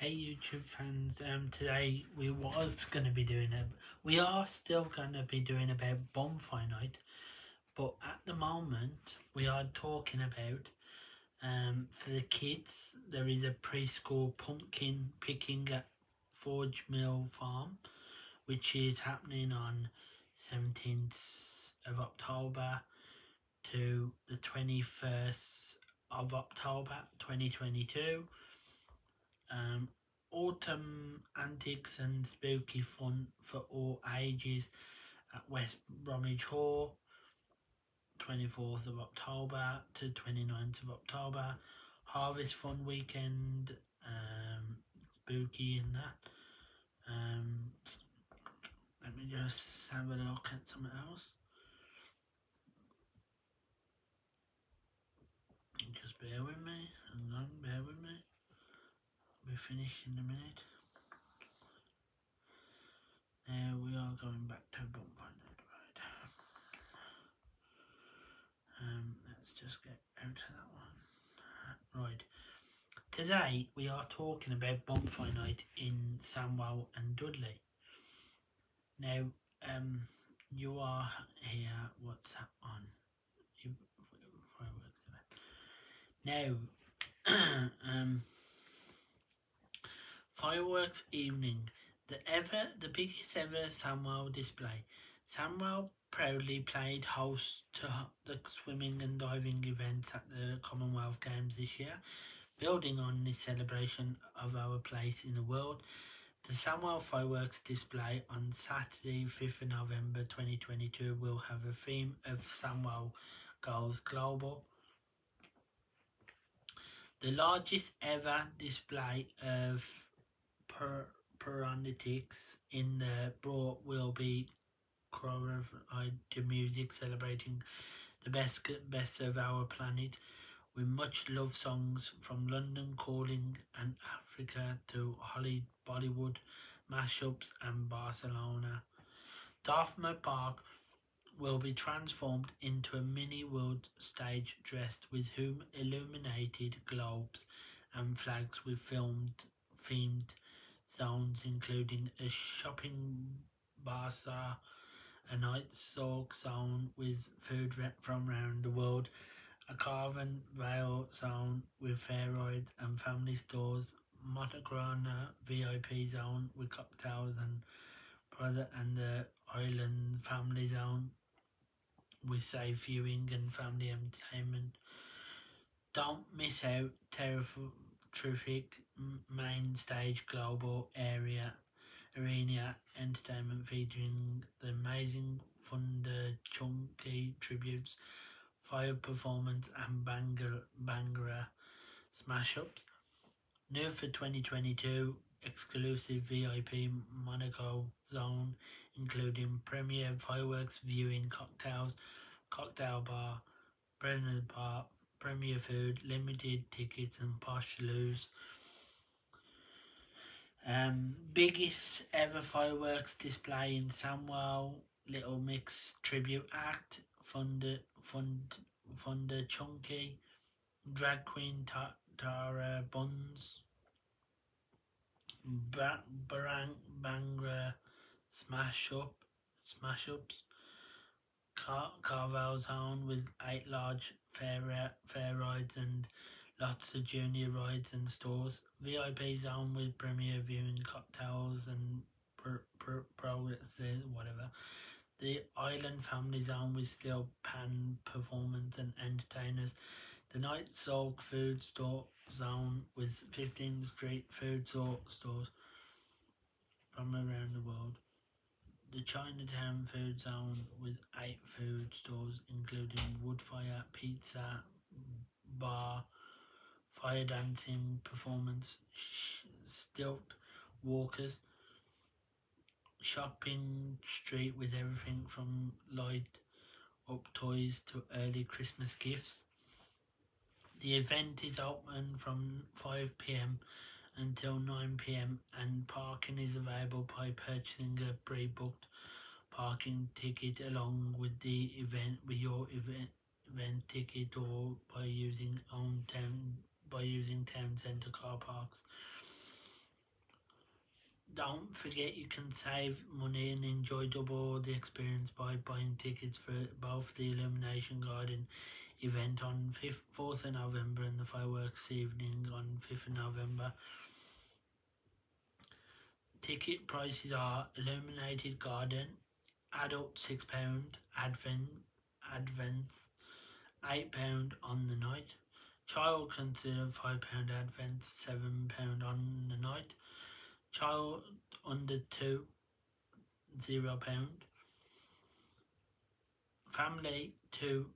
Hey YouTube fans, today we are still gonna be doing about Bonfire Night, but at the moment we are talking about for the kids there is a preschool pumpkin picking at Forge Mill Farm, which is happening on 17th of October to the 21st of October 2022. Autumn antics and spooky fun for all ages at West Bromwich Hall, 24th of October to 29th of October. Harvest Fun Weekend, spooky in that. Let me just have a look at something else. Just bear with me, bear with me. We're finished in a minute. Now we are going back to Bonfire Night, right? Let's just get out of that one. Right. Today we are talking about Bonfire Night in Sandwell and Dudley. Now, you are here. What's that on? Now, fireworks evening. The biggest ever Sandwell display. Sandwell proudly played host to the swimming and diving events at the Commonwealth Games this year. Building on this celebration of our place in the world, the Sandwell fireworks display on Saturday 5th of November 2022 will have a theme of Sandwell Goes Global. The largest ever display of pyrotechnics in the Broad will be choreographed to music celebrating the best of our planet, with much love songs from London Calling and Africa to Bollywood mashups and Barcelona. Dartmouth Park will be transformed into a mini world stage dressed with illuminated globes and flags with themed zones including a shopping bazaar, a night soak zone with food from around the world, a Carven Vale zone with fair rides and family stores, Montegrana VIP zone with cocktails and the Island Family Zone with safe viewing and family entertainment. Don't miss out terrific main stage global arena entertainment featuring the amazing Thunder Chunky tributes, fire performance and Bangara smash ups. New for 2022, exclusive VIP Monaco zone including premier fireworks viewing, cocktail bar, Brenner bar, premier food, limited tickets and posh loos. Biggest ever fireworks display in Sandwell, Little Mix tribute act, Thunder Chunky, drag queen Tara Buns, Bangra smash ups, Carvel Zone with 8 large fair rides and lots of junior rides and stores. VIP Zone with premier viewing, cocktails and progress, whatever. The Island Family Zone with still pan performance and entertainers. The Night Soak Food Store Zone with 15 street food stores from around the world. The Chinatown Food Zone with 8 food stores including Woodfire, Pizza, Bar, Fire Dancing, Performance, Stilt Walkers, Shopping Street with everything from light up toys to early Christmas gifts. The event is open from 5 p.m. until 9 p.m. and parking is available by purchasing a pre-booked parking ticket along with your event ticket, or by using town centre car parks. don't forget you can save money and enjoy double the experience by buying tickets for both the Illumination Garden event on 4th of November and the fireworks evening on 5th of November. Ticket prices are Illuminated Garden, adult £6, advance £8 on the night. Child considered £5 advance, £7 on the night. Child under 2, £0. Family 2,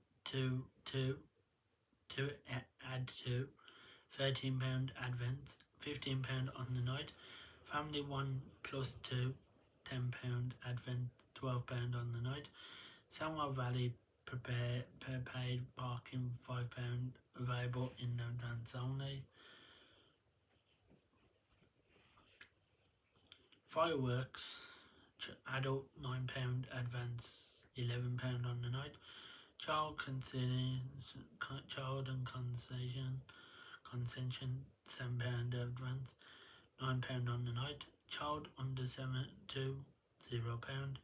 add 2, £13 advance, £15 on the night. Family 1 plus 2, £10 advance, £12 on the night. Sandwell Valley prepaid parking £5 available in advance only. Fireworks adult £9 advance, £11 on the night. Child and concession £7 advance, £9 on the night. Child under 7 to £0.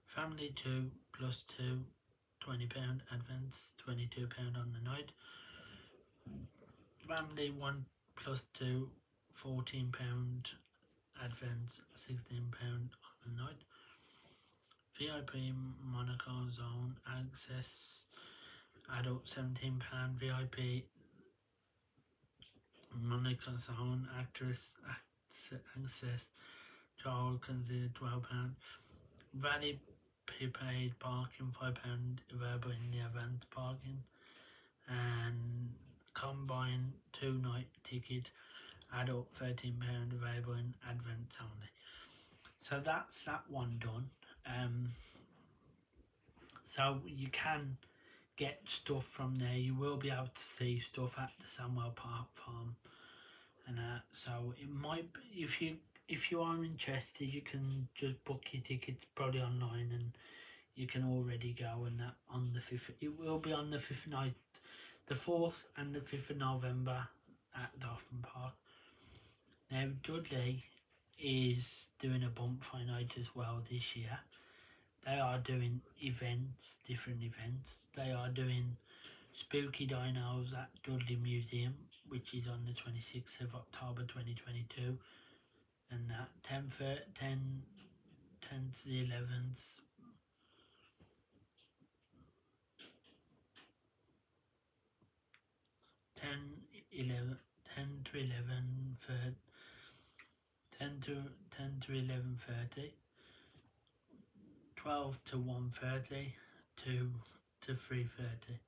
Family 2 plus 2, £20 advance, £22 on the night. Family 1 plus 2, £14 advance, £16 on the night. VIP Monaco Zone access adult £17, VIP Monaco Zone actress access child considered £12. Valley prepaid parking £5 available in the event parking, and combined 2-night ticket adult £13 available in advance only. So that's that one done. So you can get stuff from there. You will be able to see stuff at the Sandwell Park Farm, and so it might be, if you are interested, you can just book your tickets probably online, and you can already go. And that on the 5th, it will be on the 5th night, the 4th and the 5th of November at Dolphin Park. Now Dudley is doing a bonfire night as well this year. They are doing events, different events. They are doing Spooky Dinos at Dudley Museum, which is on the 26th of October 2022, and that 10th to the 11th. 10 to 11:30, 12 to 1:30, 2 to 3:30,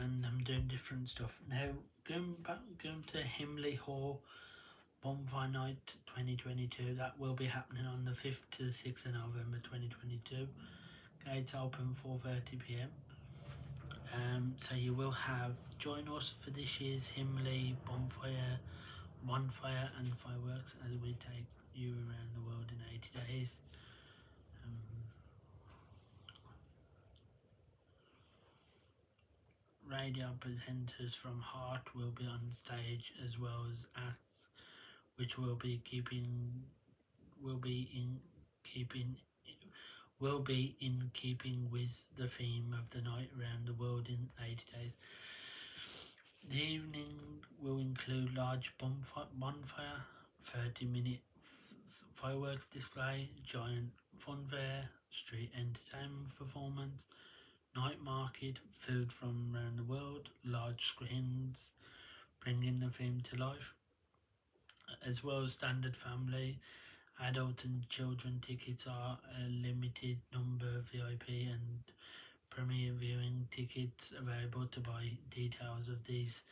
and I'm doing different stuff now. Going to Himley Hall Bonfire Night 2022. That will be happening on the 5th to the 6th of November 2022. Gates open 4:30 p.m. So you will join us for this year's Himley Bonfire and fireworks as we take you around the world in 80 days. Radio presenters from Heart will be on stage, as well as acts which will be in keeping with the theme of the night around the world in 80 days. The evening will include large bonfire, 30-minute fireworks display, giant fun fair, street entertainment performance, night market, food from around the world, large screens bringing the theme to life, as well as standard family, adult and children tickets are a limited number. VIP and premiere viewing tickets available to buy. Details of these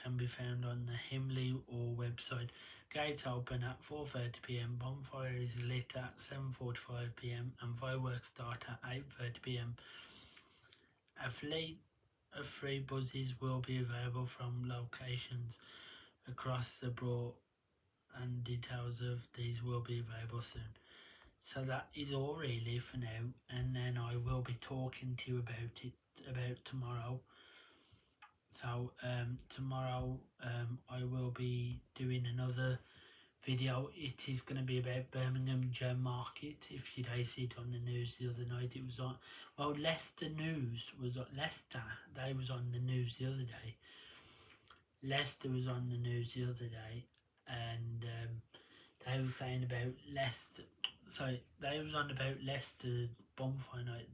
can be found on the Himley or website. Gates open at 4:30 p.m. Bonfire is lit at 7:45 p.m. and fireworks start at 8:30 p.m. A fleet of free buses will be available from locations across the Broad, and details of these will be available soon. So that is all really for now, and then I will be talking to you about tomorrow. So tomorrow I will be doing another video. It is going to be about Birmingham Gem Market. If you'd see it on the news the other night, it was on, well, Leicester News was on, Leicester, they was on the news the other day. Leicester was on the news the other day, and they were saying about Leicester, sorry, they was on about Leicester Bonfire night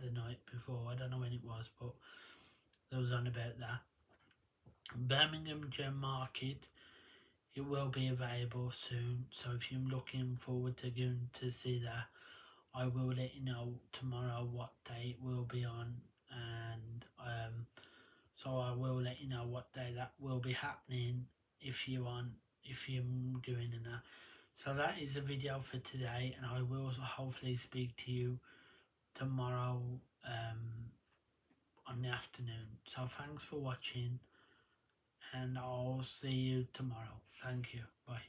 the night before. I don't know when it was, but they was on about that. Birmingham Gem Market, it will be available soon, so if you're looking forward to going to see that, I will let you know tomorrow what day it will be on, and so I will let you know what day that will be happening if you're going in that. So that is the video for today, and I will hopefully speak to you tomorrow on the afternoon. So thanks for watching, and I'll see you tomorrow. Thank you. Bye.